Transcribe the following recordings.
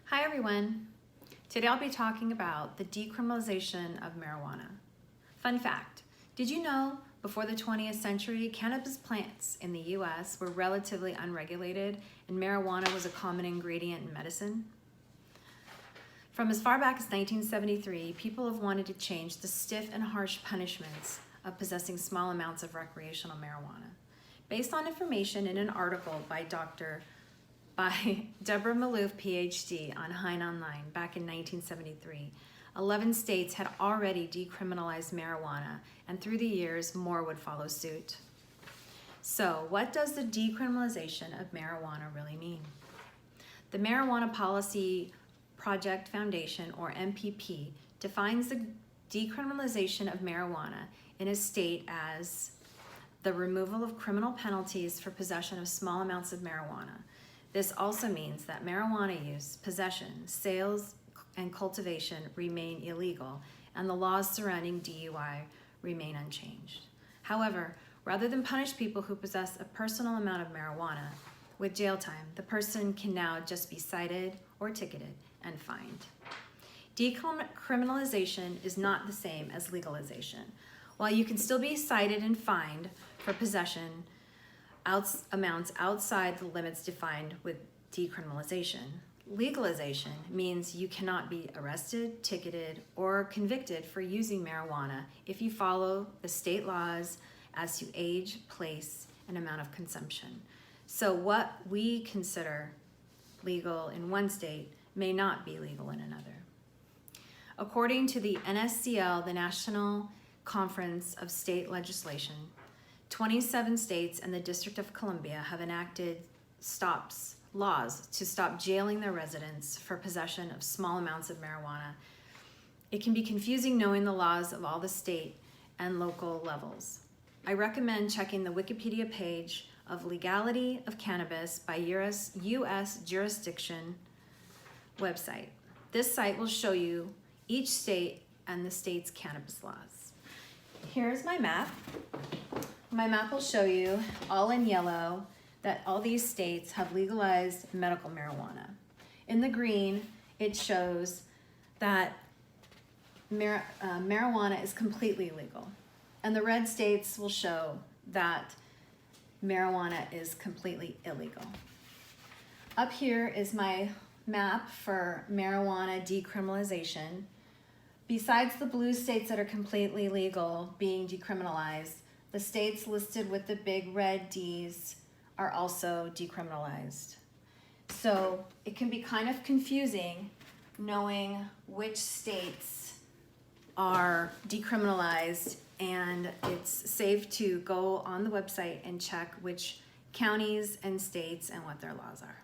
Hi everyone. Today I'll be talking about the decriminalization of marijuana. Fun fact, did you know before the 20th century, cannabis plants in the US were relatively unregulated and marijuana was a common ingredient in medicine? From as far back as 1973, people have wanted to change the stiff and harsh punishments of possessing small amounts of recreational marijuana. Based on information in an article by Deborah Malouf, PhD, on Hein Online back in 1973. 11 states had already decriminalized marijuana, and through the years, more would follow suit. So, what does the decriminalization of marijuana really mean? The Marijuana Policy Project Foundation, or MPP, defines the decriminalization of marijuana in a state as the removal of criminal penalties for possession of small amounts of marijuana. This also means that marijuana use, possession, sales, and cultivation remain illegal, and the laws surrounding DUI remain unchanged. However, rather than punish people who possess a personal amount of marijuana with jail time, the person can now just be cited or ticketed and fined. Decriminalization is not the same as legalization. While you can still be cited and fined for possession amounts outside the limits defined with decriminalization, legalization means you cannot be arrested, ticketed, or convicted for using marijuana if you follow the state laws as to age, place, and amount of consumption. So what we consider legal in one state may not be legal in another. According to the NSCL, the National Conference of State Legislation, 27 states and the District of Columbia have enacted laws to stop jailing their residents for possession of small amounts of marijuana. It can be confusing knowing the laws of all the state and local levels. I recommend checking the Wikipedia page of Legality of Cannabis by US jurisdiction website. This site will show you each state and the state's cannabis laws. Here's my map. My map will show you, all in yellow, that all these states have legalized medical marijuana. In the green, it shows that marijuana is completely legal. And the red states will show that marijuana is completely illegal. Up here is my map for marijuana decriminalization. Besides the blue states that are completely legal being decriminalized, the states listed with the big red Ds are also decriminalized. So it can be kind of confusing knowing which states are decriminalized, and it's safe to go on the website and check which counties and states and what their laws are.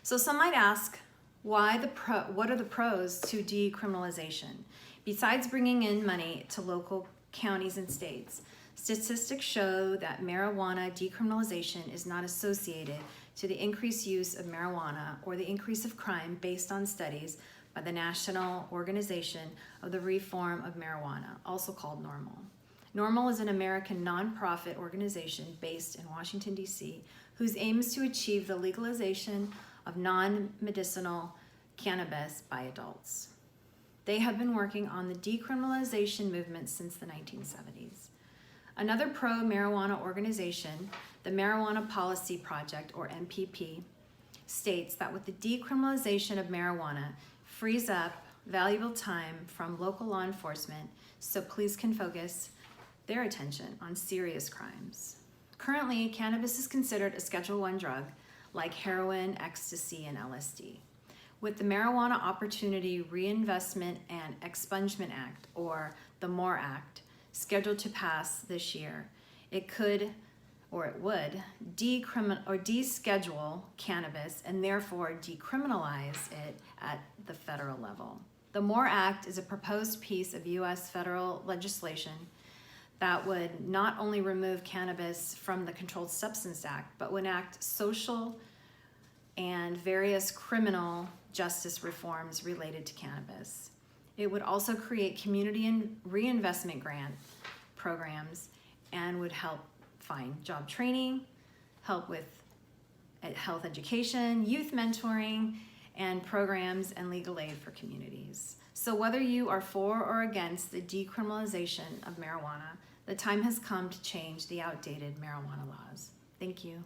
So some might ask, what are the pros to decriminalization? Besides bringing in money to local counties and states, statistics show that marijuana decriminalization is not associated to the increased use of marijuana or the increase of crime based on studies by the National Organization of the Reform of Marijuana, also called NORML. NORML is an American nonprofit organization based in Washington, D.C., whose aim is to achieve the legalization of non-medicinal cannabis by adults. They have been working on the decriminalization movement since the 1970s. Another pro-marijuana organization, the Marijuana Policy Project, or MPP, states that with the decriminalization of marijuana, frees up valuable time from local law enforcement so police can focus their attention on serious crimes. Currently, cannabis is considered a Schedule I drug like heroin, ecstasy, and LSD. With the Marijuana Opportunity Reinvestment and Expungement Act, or the MORE Act, scheduled to pass this year, it would deschedule cannabis and therefore decriminalize it at the federal level. The MORE Act is a proposed piece of U.S. federal legislation that would not only remove cannabis from the Controlled Substance Act, but would enact social and various criminal justice reforms related to cannabis. It would also create community and reinvestment grant programs and would help find job training, help with health education, youth mentoring, and programs and legal aid for communities. So whether you are for or against the decriminalization of marijuana, the time has come to change the outdated marijuana laws. Thank you.